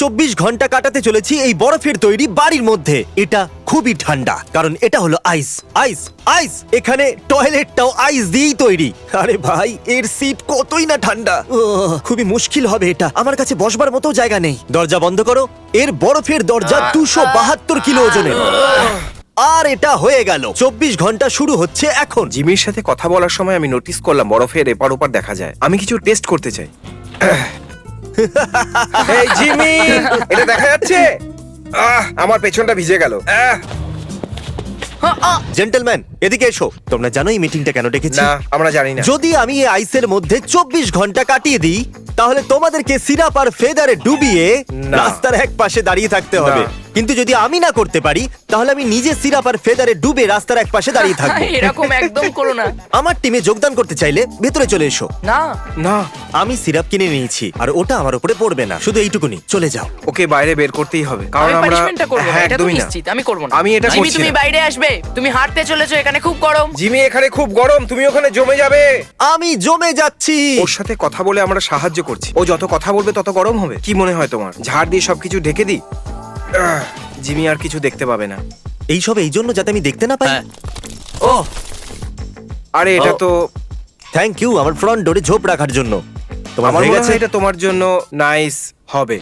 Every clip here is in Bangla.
24 ঘন্টা কাটাতে চলেছি এই বরফের তৈরি বাড়ির মধ্যে। এটা খুবই ঠান্ডা কারণ এটা হলো আইস আইস আইস। এখানে টয়লেটটাও আইস দিয়েই তৈরি। আরে ভাই, এর সিট কতই না ঠান্ডা। খুবই মুশকিল হবে এটা। আমার কাছে বসবার মতো জায়গা নেই। দরজা বন্ধ করো। এর বরফের দরজা 272 কিলো ওজনের। আর এটা হয়ে গেল। 24 ঘন্টা শুরু হচ্ছে এখন। জিমির সাথে কথা বলার সময় আমি নোটিস করলাম বরফের এপার ওপার দেখা যায়। আমি কিছু টেস্ট করতে চাই। এই জিমি, এটা দেখা যাচ্ছে? আমার পেছনটা ভিজে গেল। জেন্টলম্যান, এদিকে এসো। তোমরা জানো এই মিটিংটা কেন ডেকেছি? না, আমরা জানি না। যদি আমি এই আইসের মধ্যে 24 ঘন্টা কাটিয়ে দিই, তাহলে তোমাদেরকে সিরাপ আর ফেদারে ডুবিয়ে না। রাস্তার এক পাশে দাঁড়িয়ে থাকতে হবে। না। কিন্তু যদি আমি না করতে পারি, তাহলে আমি নিজে সিরাপ আর ফেদারে ডুবে রাস্তার এক পাশে দাঁড়িয়ে থাকবো। এরকম একদম করো না। আমার টিমে যোগদান করতে চাইলে ভেতরে চলে এসো। না, না, আমি সিরাপ কিনে নিয়েছি আর ওটা আমার উপরে পড়বে না। শুধু এইটুকুনি, চলে যাও। ওকে বাইরে বের করতেই হবে, কারণ আমি আমরা পানিশমেন্টটা করব না, হ্যাঁ, এটা তো একদমই না। নিশ্চিত আমি করব না। আমি এটা জিমি, করছি তুমি না। বাইরে আসবে। তুমি হাঁটতে চলেছো, এখানে খুব গরম। জিমি, এখানে খুব গরম, তুমি ওখানে জমে যাবে। আমি জমে যাচ্ছি। ওর সাথে কথা বলে আমরা সাহায্য করছি। ও যত কথা বলবে তত গরম হবে। কি মনে হয় তোমার? ঝাড় দিয়ে সবকিছু ঢেকে দিই? জিমি আর কিছু দেখতে পাবে না। এইসব এই জন্য যাতে আমি দেখতে না পাই। হ্যাঁ। ও, আরে এটা ও। তো থ্যাংক ইউ আমার ফ্রন্ট ডোরে ঝোপ রাখার জন্য। তোমার আমার হয়ে মনে গেছে? হয় এটা তোমার জন্য নাইস হবে।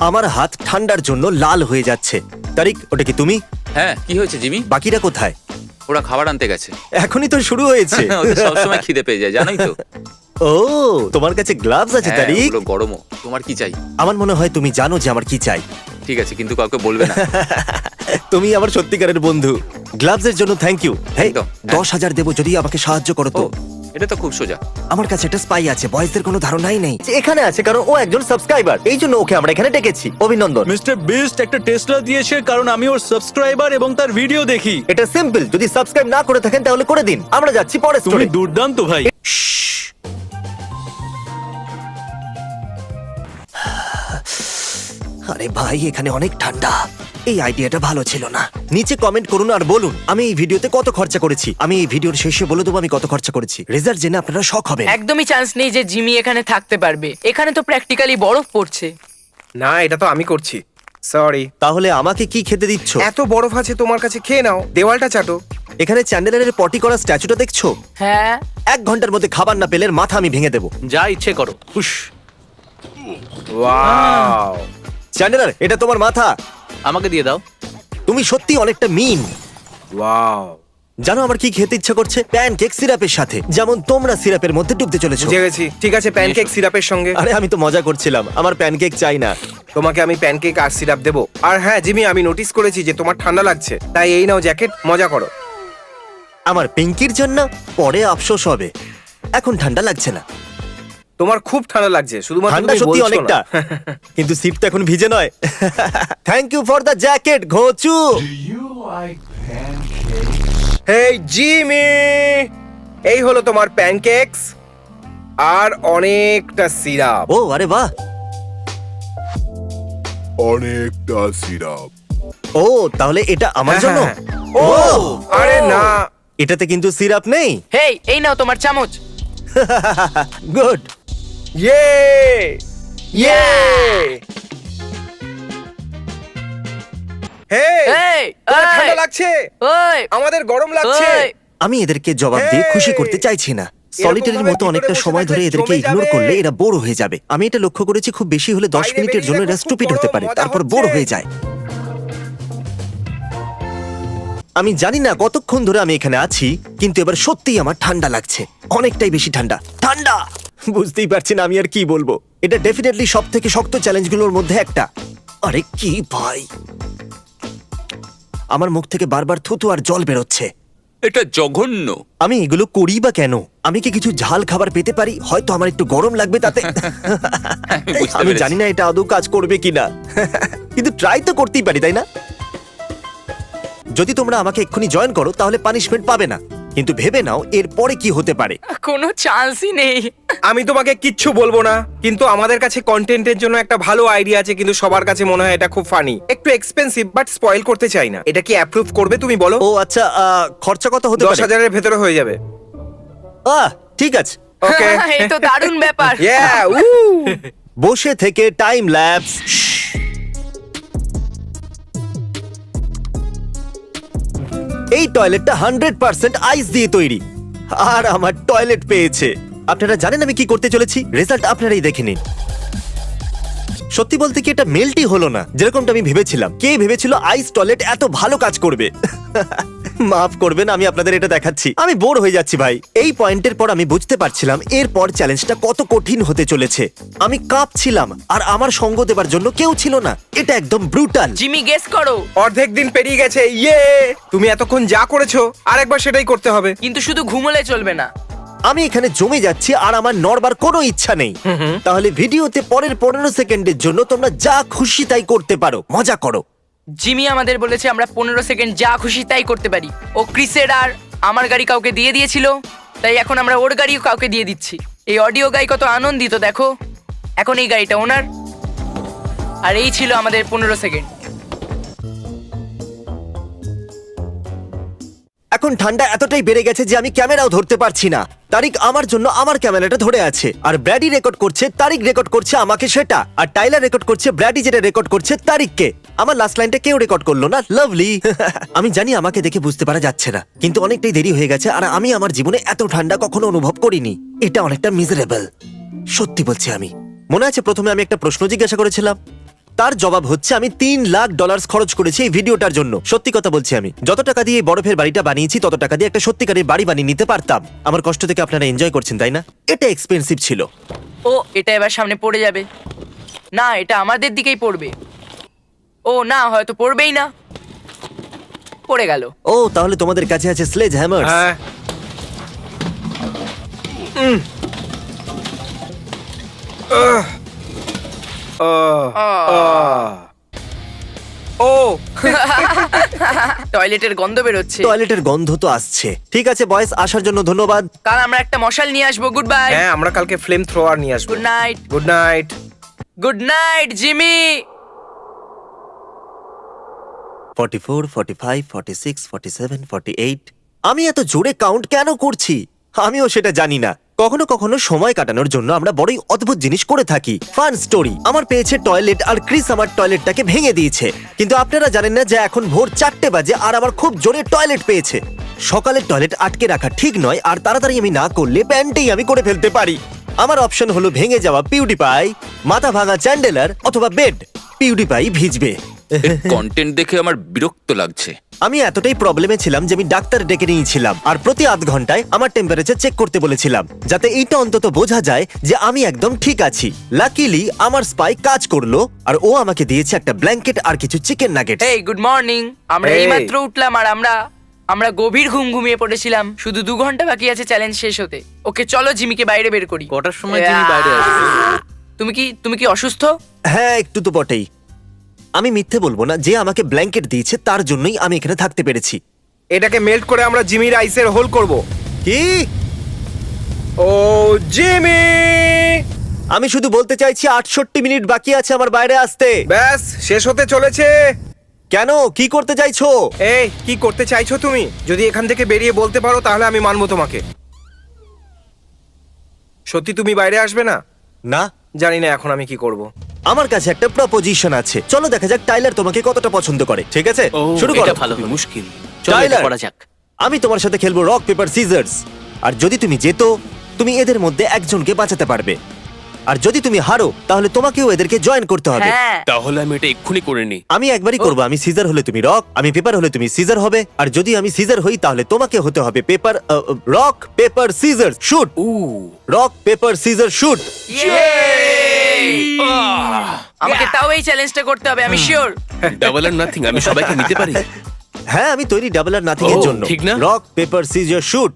আমার হাত ঠান্ডার জন্য লাল হয়ে যাচ্ছে। তারিক, ওটা কি তুমি? হ্যাঁ, কি হয়েছে জিমি? বাকিরা কোথায়? ওরা খাবার আনতে গেছে। এখনই তো শুরু হয়েছে। ওদের সবসময় খিদে পেয়ে যায়, জানোই তো। ও, তোমার কাছে গ্লাভস আছে হ্যাঁ, তারিক? ওগুলো গরমও। তোমার কি চাই? আমার মনে হয় তুমি জানো যে আমার কি চাই। ঠিক আছে, কিন্তু কাউকে বলবে না। তুমি আমার সত্যিকারের বন্ধু। গ্লাভস এর জন্য থ্যাংক ইউ। হ্যাঁ, একদম। 10,000 দেবো যদি আমাকে সাহায্য করো ও, তো। এটা তো খুব সোজা। আমার কাছে একটা স্পাই আছে, বয়েজদের কোনো ধারণাই নেই যে এখানে আছে, কারণ ও একজন সাবস্ক্রাইবার। এই জন্য ওকে আমরা এখানে ডেকেছি। অভিনন্দন। মিস্টার বিস্ট একটা টেসলা দিয়েছে কারণ আমি ওর সাবস্ক্রাইবার এবং তার ভিডিও দেখি। এটা সিম্পল, যদি সাবস্ক্রাইব না করে থাকেন তাহলে করে দিন। আমরা যাচ্ছি পরের তুমি স্টোরি। দুর্দান্ত ভাই। আরে ভাই, এখানে অনেক ঠান্ডা। এই আইডিয়াটা ভালো ছিল না। নিচে কমেন্ট করুন আর বলুন আমি এই ভিডিওতে কত খরচা করেছি। আমি এই ভিডিওর শেষে বলে দেবো আমি কত খরচা করেছি। রেজাল্ট জেনে আপনারা শক হবেন। একদমই চান্স নেই যে জিমি এখানে থাকতে পারবে। এখানে তো প্র্যাকটিক্যালি বরফ পড়ছে। না, এটা তো আমি করছি। সরি। তাহলে আমাকে কি খেতে দিচ্ছ? এত বরফ আছে তোমার কাছে, খেয়ে নাও। দেওয়ালটা চাটো। এখানে চ্যান্ডেলারের পটি করা স্ট্যাচুটা দেখছো? হ্যাঁ, 1 ঘন্টার মধ্যে খাবার না পেলে এর মাথা আমি ভেঙে দেবো। যা ইচ্ছে করো। হুশ। ওয়াও, চ্যান্ডেলার, এটা তোমার মাথা। আমাকে দিয়ে দাও। তুমি সত্যি অনেকটা মিন। ওয়াও। জানো আমার কি খেতে ইচ্ছা করছে? প্যানকেক সিরাপের সাথে, যেমন তোমরা সিরাপের মধ্যে ডুবতে চলেছো। বুঝে গেছি। ঠিক আছে, প্যানকেক সিরাপের সঙ্গে। আরে আমি তো মজা করছিলাম, আমার প্যানকেক চাই না। তোমাকে আমি প্যানকেক আর সিরাপ দেবো। আর হ্যাঁ জিমি, আমি নোটিস করেছি যে তোমার ঠান্ডা লাগছে, তাই এই নাও জ্যাকেট, মজা করো। আমার পিঙ্কির জন্য পরে আফসোস হবে। এখন ঠান্ডা লাগছে না। তোমার খুব ঠান্ডা লাগছে, শুধুমাত্র ঠান্ডা তুমি সত্যি বলছো অনেকটা, না। কিন্তু সিট তো এখন ভিজে নয়। Thank you for the jacket, ঘোচু। হেই জিমি, এই হলো তোমার প্যানকেকস আর অনেকটা সিরাপ। ও আরে বাহ। অনেকটা সিরাপ। ও, তাহলে এটা আমার হ্যাঁ, জন্য। হ্যাঁ। ও আরে না, এটাতে কিন্তু সিরাপ নেই। হেই, এই নাও তোমার চামচ। গুড। ইয়ে ইয়ে। হেই, এই, তোমার এই। ঠান্ডা লাগছে? ওই, আমাদের গরম লাগছে। ওই। আমি এদেরকে জবাব দিয়ে Hey! খুশি করতে চাইছি না। সলিটারির ভাবে মতো ভিতরে অনেকটা বসে সময় ধরে থাকলে এদেরকে জমে ইগনোর যাবে। করলে এরা বোর হয়ে যাবে। আমি এটা লক্ষ্য করেছি, খুব বেশি হলে 10 বাইরে মিনিটের জন্য বেরিয়ে এরা দেখো, খুব স্টুপিড হতে পারে, গরম, তারপর মজা বোর হচ্ছে। হয়ে যায়। আমি জানি না কতক্ষণ ধরে আমি এখানে আছি, কিন্তু এবার সত্যিই আমার ঠান্ডা লাগছে। অনেকটাই বেশি ঠান্ডা। ঠান্ডা! বুঝতেই পারছি না আমি আর কি বলবো। এটা ডেফিনেটলি সব থেকে শক্ত চ্যালেঞ্জগুলোর মধ্যে একটা। আরে কি ভাই, আমার মুখ থেকে বারবার থুতু আর জল বেরোচ্ছে। এটা জঘন্য। আমি এগুলো করি বা কেন? আমি কি কিছু ঝাল খাবার পেতে পারি? হয়তো আমার একটু গরম লাগবে তাতে। বুঝতে আমি পেরেছি। জানি না এটা আদৌ কাজ করবে কিনা, কিন্তু ট্রাই তো করতেই পারি, তাই না? যদি তোমরা আমাকে এক্ষুনি জয়েন করো তাহলে পানিশমেন্ট পাবে না, কিন্তু ভেবে নাও এর পরে কি হতে পারে। কোনো চান্সই নেই। আমি তোমাকে কিচ্ছু বলবো না, কিন্তু আমাদের কাছে কন্টেন্টের জন্য একটা ভালো আইডিয়া আছে, কিন্তু সবার কাছে মনে হয় এটা খুব ফানি। একটু এক্সপেন্সিভ, বাট স্পয়েল করতে চাই না। এটা কি অ্যাপ্রুভ করবে তুমি বলো? ও আচ্ছা, খরচা কত হতে পারে? 10,000-এর ভেতরে হয়ে যাবে। ঠিক আছে। ওকে এই তো দারুণ ব্যাপার। ইয়া উ বসে থেকে টাইম ল্যাপস। এই টয়লেটটা 100% আইস দিয়ে তৈরি আর আমার টয়লেট পেয়েছে। আপনারা জানেন আমি কি করতে চলেছি? রেজাল্ট আপনারাই দেখে নিন। সত্যি বলতে কি এটা মেল্টই হলো না যেরকমটা আমি ভেবেছিলাম। কে ভেবেছিল আইস টয়লেট এত ভালো কাজ করবে? মাফ করবেন, আমি আপনাদের এটা দেখাচ্ছি। আমি বোর হয়ে যাচ্ছি ভাই। এই পয়েন্টের পর আমি বুঝতে পারছিলাম এরপর চ্যালেঞ্জটা কত কঠিন হতে চলেছে। আমি কাঁপছিলাম আর আমার সঙ্গ দেবার জন্য কেউ ছিল না। এটা একদম ব্রুটাল। জিমি গেস করো। অর্ধেক দিন পেরিয়ে গেছে। ইয়ে তুমি এতক্ষণ যা করেছো আরেকবার সেটাই করতে হবে। কিন্তু শুধু ঘুমোলে চলবে না। আমি এখানে জমে যাচ্ছি আর আমার নড়বার কোনো ইচ্ছা নেই। তাহলে ভিডিওতে পরের 15 সেকেন্ডের জন্য তোমরা যা খুশি তাই করতে পারো, মজা করো। জিমি আমাদের বলেছে আমরা 15 সেকেন্ড যা খুশি তাই করতে পারি। ও ক্রিসের আর আমার গাড়ি কাউকে দিয়ে দিয়েছিল, তাই এখন আমরা ওর গাড়িও কাউকে দিয়ে দিচ্ছি। এই অডিও গাই কত আনন্দিত দেখো। এখন এই গাড়িটা ওনার, আর এই ছিল আমাদের 15 সেকেন্ড। এখন ঠান্ডা এতটাই বেড়ে গেছে যে আমি ক্যামেরাও ধরতে পারছি না। তারিক আমার জন্য আমার ক্যামেরাটা ধরে আছে, আর ব্র্যাডি রেকর্ড করছে, তারিক রেকর্ড করছে আমাকে সেটা, আর টাইলার রেকর্ড করছে ব্র্যাডি যেটা রেকর্ড করছে তারিককে। আমার লাস্ট লাইনটা কেউ রেকর্ড করলো না। লাভলি। আমি জানি আমাকে দেখে বুঝতে পারা যাচ্ছে না, কিন্তু অনেকটাই দেরি হয়ে গেছে আর আমি আমার জীবনে এত ঠান্ডা কখনো অনুভব করিনি। এটা অনেকটা মিজারেবল, সত্যি বলছি। আমি মনে আছে প্রথমে আমি একটা প্রশ্ন জিজ্ঞাসা করেছিলাম, তার জবাব হচ্ছে আমি $3 লাখ খরচ করেছি এই ভিডিওটার জন্য। সত্যি কথা বলছি, আমি যত টাকা দিয়ে এই বরফের বাড়িটা বানিয়েছি তত টাকা দিয়ে একটা সত্যিকারের বাড়ি বানিয়ে নিতে পারতাম। আমার কষ্ট থেকে আপনারা এনজয় করছেন তাই না? এটা এক্সপেন্সিভ ছিল। ও এটা এবার সামনে পড়ে যাবে না, এটা আমাদের দিকেই পড়বে। ও না, হয়তো পড়বেই না, পড়ে গেল। ও তাহলে তোমাদের কাছে আছে স্লেজ হ্যামার। হ্যাঁ ও টয়লেটের গন্ধ বেরোচ্ছে। টয়লেটের গন্ধ তো আসছে। ঠিক আছে বয়েস, আসার জন্য ধন্যবাদ। কাল আমরা একটা মশাল নিয়ে আসবো। Good bye. হ্যাঁ আমরা কালকে ফ্লেম থ্রোয়ার নিয়ে আসবো। Good night. Good night. Good night Jimmy. 44, 45, 46, 47, 48। আমি এত জোরে কাউন্ট কেন করছি আমিও সেটা জানি না। কখনো কখনো সময় কাটানোর জন্য আমরা বড়ই অদ্ভুত জিনিস করে থাকি। ফান স্টোরি আমার পেয়েছে টয়লেট, আর ক্রিস আমার টয়লেটটাকে ভেঙে দিয়েছে। কিন্তু আপনারা জানেন না যে এখন ভোর 4টে বাজে আর আমার খুব জোরে টয়লেট পেয়েছে। সকালের টয়লেট আটকে রাখা ঠিক নয়, আর তাড়াতাড়ি আমি না করলে প্যান্টেই আমি করে ফেলতে পারি। আমার অপশন হলো ভেঙে যাওয়া পিউডিপাই, মাথা ভাঙা চ্যান্ডেলার অথবা বেড। পিউডিপাই ভিজবে। কন্টেন্ট দেখে আমার বিরক্ত লাগছে। আমি এতটাই প্রবলেমে ছিলাম যে আমি ডাক্তার ডেকে নিয়েছিলাম, আর প্রতি আধ ঘন্টায় আমার টেম্পারেচার চেক করতে বলেছিলাম, যাতে এইটা অন্তত বোঝা যায় যে আমি একদম ঠিক আছি। লাকিলি আমার স্পাই কাজ করলো, আর ও আমাকে দিয়েছে একটা ব্ল্যাঙ্কেট আর কিছু চিকেন নাগেট। এই গুড মর্নিং। আমরা Hey. এইমাত্র উঠলাম আর আমরা গভীর ঘুমিয়ে পড়েছিলাম। শুধু 2 ঘন্টা বাকি আছে চ্যালেঞ্জ শেষ হতে। ওকে চলো জিমিকে বাইরে বের করি। কটার সময় জিমি বাইরে আসবে? তুমি কি অসুস্থ? হ্যাঁ একটু তো বটেই। আমি মিথ্যে বলবো না, যে আমাকে ব্ল্যাঙ্কেট দিয়েছে তার জন্যই আমি এখানে থাকতে পেরেছি। এটাকে মেল্ট করে আমরা জিমির আইসের হোল করব। কি? ও জিমি, আমি শুধু বলতে চাইছি 68 মিনিট বাকি আছে আমার বাইরে আসতে। ব্যাস শেষ হতে চলেছে। কেন, কি করতে চাইছো? এই কি করতে চাইছো তুমি? যদি এখান থেকে বেরিয়ে বলতে পারো তাহলে আমি মানবো তোমাকে। সত্যি তুমি বাইরে আসবে না? না, জানি না এখন আমি কি করব। আমার কাছে একটা প্রপোজিশন আছে। চলো দেখা যাক টাইলার তোমাকে কতটা পছন্দ করে। ঠিক আছে, শুরু করো। এটা ভালো হবে। মুশকিল। চলো এটা টাইলার, করা যাক। আমি তোমার সাথে খেলবো রক পেপার সিজার্স, আর যদি তুমি জেতো তুমি এদের মধ্যে একজনকে বাঁচাতে পারবে, আর যদি তুমি হারো তাহলে তোমাকেও এদেরকে জয়েন করতে হবে। হ্যাঁ। তাহলে আমি এটা এক্ষুনি করে নিই। আমি একবারই করবো। আমি সিজার হলে তুমি রক, আমি পেপার হলে তুমি সিজার হবে, আর যদি আমি সিজার হই তাহলে তোমাকে হতে হবে paper. Rock paper scissor shoot. Rock paper scissor shoot. আমাকে তাও এই চ্যালেঞ্জটা করতে হবে, আমি শিওর। ডাবল আর নাথিং, আমি সবাইকে নিতে পারি। হ্যাঁ আমি তৈরি ডাবল আর নাথিং এর জন্য। ঠিক না? Rock paper scissor shoot.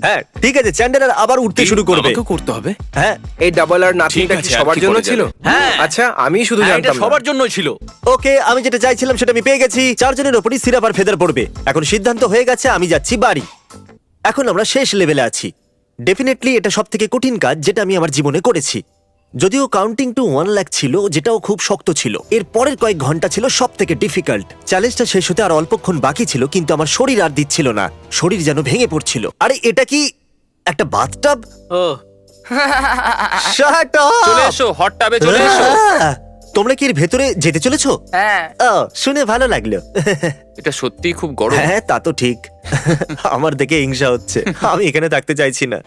হ্যাঁ ঠিক আছে, চ্যান্ডেলার আবার উঠতে শুরু করবে। আমাকেও করতে হবে। হ্যাঁ এই ডাবল আর নাথিংটা ঠিক কি আছে, আর সবার কি জন্য করা ছিল? যাবে? হ্যাঁ। আচ্ছা আমি শুধু এটা জানতাম না। সবার জন্যই ছিল। ওকে, আমি যেটা চাইছিলাম সেটা আমি পেয়ে গেছি। 4 জনের ওপরই সিরাপ আর ফেদার পড়বে। এখন সিদ্ধান্ত হয়ে গেছে, আমি যাচ্ছি বাড়ি। এখন আমরা শেষ লেভেলে আছি। ডেফিনেটলি এটা সব থেকে কঠিন কাজ যেটা আমি আমার জীবনে করেছি। যদিও কাউন্টিং টু 1 লাখ ছিল, যেটাও খুব শক্ত ছিল। এর পরের কয়েক ঘন্টা ছিল সব থেকে ডিফিকাল্ট। চ্যালেঞ্জটা শেষ হতে আর অল্পক্ষণ বাকি ছিল, কিন্তু আমার শরীর আর দিচ্ছিল না। শরীর যেন ভেঙে পড়ছিল। আরে এটা কি একটা বাথটাব? ও শাট চলে এসো, হট টাবে চলে এসো। তোমরা কি এর ভেতরে যেতে চলেছো? হ্যাঁ। ও, শুনে ভালো লাগলো। এটা সত্যিই খুব গরম। হ্যাঁ, তা তো ঠিক। আমার দেখে হিংসা হচ্ছে। আমি এখানে থাকতে চাইছি না।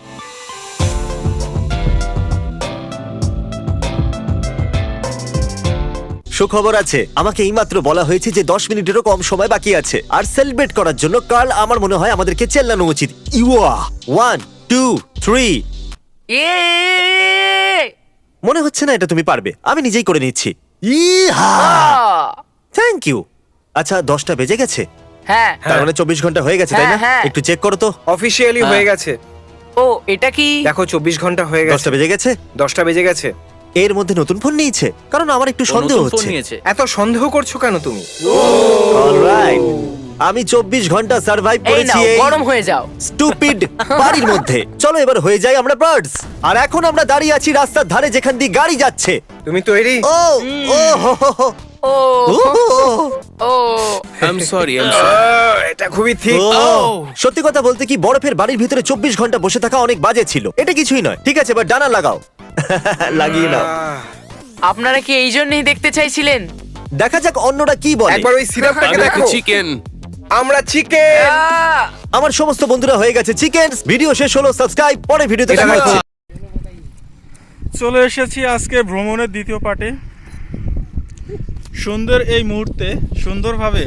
সুখবর আছে, আমাকে এইমাত্র বলা হয়েছে যে 10 মিনিটেরও কম সময় বাকি আছে। আর সেলিব্রেট করার জন্য কাল আমার মনে হয় আমাদেরকে চেল্লানো উচিত। ইউয়া 1 2 3। এ মনে হচ্ছে না এটা তুমি পারবে। আমি নিজেই করে নিচ্ছি। ইহা! Thank you. আচ্ছা, 10টা বেজে গেছে। হ্যাঁ। তার মানে 24 ঘন্টা হয়ে গেছে, তাই না? হ্যাঁ, হ্যাঁ। একটু চেক করো তো। অফিসিয়ালি হয়ে গেছে। ও, এটা কি? দেখো 24 ঘন্টা হয়ে গেছে। 10টা বেজে গেছে। 10টা বেজে গেছে। এর মধ্যে নতুন ফোন নিয়েছে, কারণ আমার একটু ও সন্দেহ নতুন ফোন হচ্ছে। নিয়েছে। এত সন্দেহ করছো কেন তুমি? অলরাইট, আমি 24 ঘন্টা সার্ভাইভ এই করেছি নাও, এই গরম হয়ে যাও। স্টুপিড বাড়ির মধ্যে। চলো এবার হয়ে যাই আমরা বার্ডস। আর এখন আমরা দাঁড়িয়ে আছি রাস্তার ধারে, যেখান দিয়ে গাড়ি যাচ্ছে। তুমি তৈরি? ও ও হো হো হো। ও ও, ও আই এম সরি। এটা খুবই ঠিক। ও। সত্যি কথা বলতে কি, বরফের বাড়ির ভিতরে 24 ঘন্টা বসে থাকা অনেক বাজে ছিল। এটা কিছুই নয়। ঠিক আছে, এবার ডানা লাগাও। লাগিয়ে নাও। আপনারা কি এই জন্যই দেখতে চাইছিলেন? দেখা যাক অন্যরা কি বলে। একবার ওই সিরাপটাকে আমি দেখো। চিকেন। আমরা চিকেন। আমার সমস্ত বন্ধুরা হয়ে গেছে চিকেন। ভিডিও শেষ হলো, সাবস্ক্রাইব, পরে ভিডিওতে এটা দেখা দেখো। হচ্ছে। চলে এসেছি আজকে ভ্রমণের দ্বিতীয় পার্টে। সুন্দর এই মুহূর্তে সুন্দরভাবে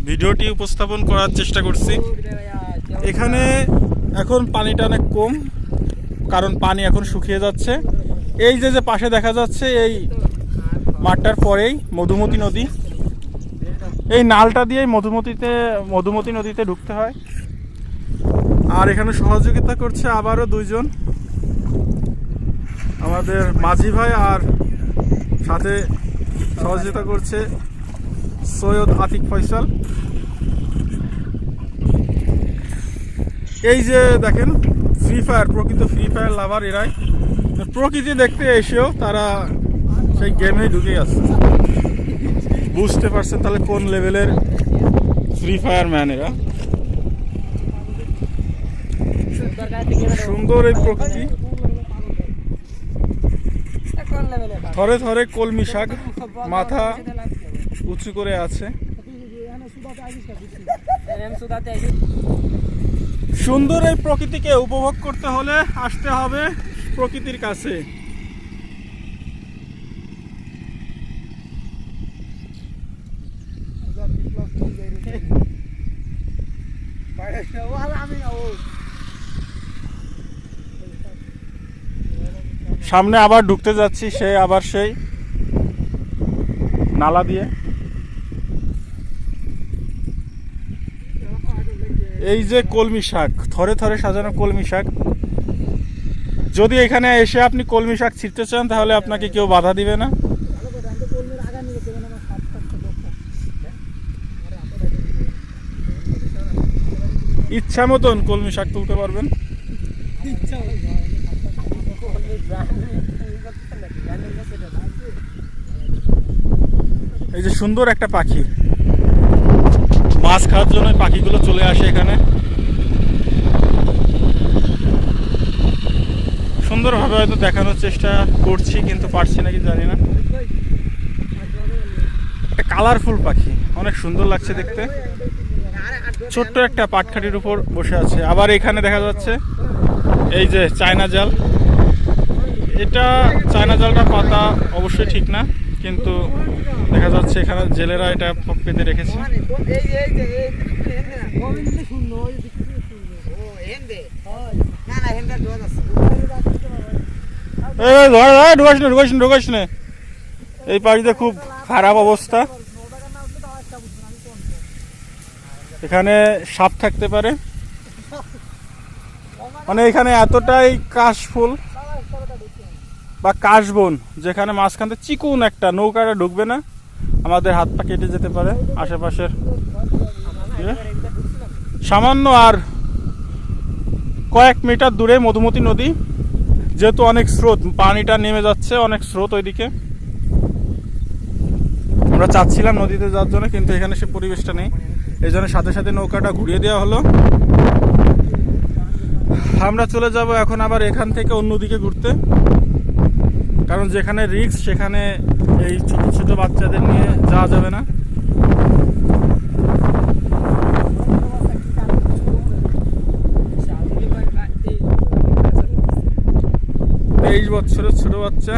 ভিডিওটি উপস্থাপন করার চেষ্টা করছি। এখানে এখন পানিটা অনেক কম, কারণ পানি এখন শুকিয়ে যাচ্ছে। এই যে পাশে দেখা যাচ্ছে, এই মাঠটার পরেই মধুমতি নদী। এই নালটা দিয়েই মধুমতি নদীতে ঢুকতে হয়। আর এখানে সহযোগিতা করছে আবারও দুইজন, আমাদের মাঝি ভাই, আর সাথে সহযোগিতা করছে সৈয়দ আতিক ফয়সাল। এই যে দেখেন, ফ্রি ফায়ার, প্রকৃত ফ্রি ফায়ার লাভার এরাই। প্রকৃতি দেখতে এসেও তারা সেই গেমেই ঢুকে আছে। বুঝতে পারছেন তাহলে কোন লেভেলের ফ্রি ফায়ার ম্যান এরা। সুন্দর এই প্রকৃতি। থরে থরে কলমি শাক মাথা উঁচু করে আছে। সুন্দর এই প্রকৃতিকে উপভোগ করতে হলে আসতে হবে প্রকৃতির কাছে। সামনে আবার ঢুকতে যাচ্ছি, সেই নালা দিয়ে। এই যে কলমি শাক, থরে থরে সাজানো কলমি শাক। যদি এখানে এসে আপনি কলমি শাক ছিঁড়তে চান, তাহলে আপনাকে কেউ বাধা দিবে না। ইচ্ছা মতন কলমি শাক তুলতে পারবেন। এই যে সুন্দর একটা পাখি, মাছ খাওয়ার জন্য পাখিগুলো চলে আসে এখানে। সুন্দরভাবে হয়তো দেখানোর চেষ্টা করছি, কিন্তু পারছি নাকি জানি না। একটা কালারফুল পাখি, অনেক সুন্দর লাগছে দেখতে। ছোট্ট একটা পাটখাটির উপর বসে আছে। আবার এখানে দেখা যাচ্ছে এই যে চায়না জাল। এটা চায়না জালটা পাতা অবশ্যই ঠিক না, কিন্তু দেখা যাচ্ছে এখানে জেলেরা এটা পেতে রেখেছে। ঢুকাইস না। এই পাড়িতে খুব খারাপ অবস্থা। এখানে সাপ থাকতে পারে, মানে এখানে এতটাই কাশফুল বা কাশবন, যেখানে মাঝখানে চিকুন একটা, নৌকাটা ঢুকবে না, আমাদের হাত পা কেটে যেতে পারে। আশেপাশের সামান্য আর কয়েক মিটার দূরে মধুমতি নদী। যেহেতু অনেক স্রোত, পানিটা নেমে যাচ্ছে, অনেক স্রোত ওইদিকে। আমরা চাচ্ছিলাম নদীতে যাওয়ার জন্য, কিন্তু এখানে সে পরিবেশটা নেই, এই জন্য সাথে সাথে নৌকাটা ঘুরিয়ে দেওয়া হলো। আমরা চলে যাব এখন আবার এখান থেকে অন্যদিকে ঘুরতে, কারণ যেখানে রিস্ক সেখানে এই ছোট ছোট বাচ্চাদের নিয়ে যাওয়া যাবে না। তেইশ বছরের ছোট বাচ্চা,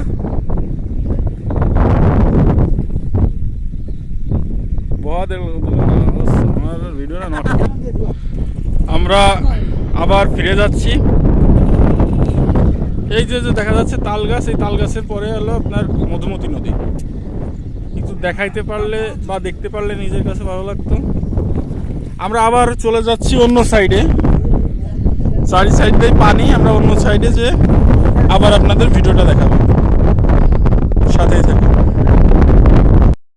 আমরা আবার ফিরে যাচ্ছি। এই যে দেখা যাচ্ছে তাল গাছ, এই তাল গাছের পরে হলো আপনার মধুমতি নদী। একটু দেখাইতে পারলে বা দেখতে পারলে নিজের কাছে ভালো লাগতো। আমরা আবার চলে যাচ্ছি অন্য সাইডে, চারি সাইড দিয়ে পানি। আমরা অন্য সাইডে যে আবার আপনাদের ভিডিওটা দেখাবো, সাথেই থাকুন।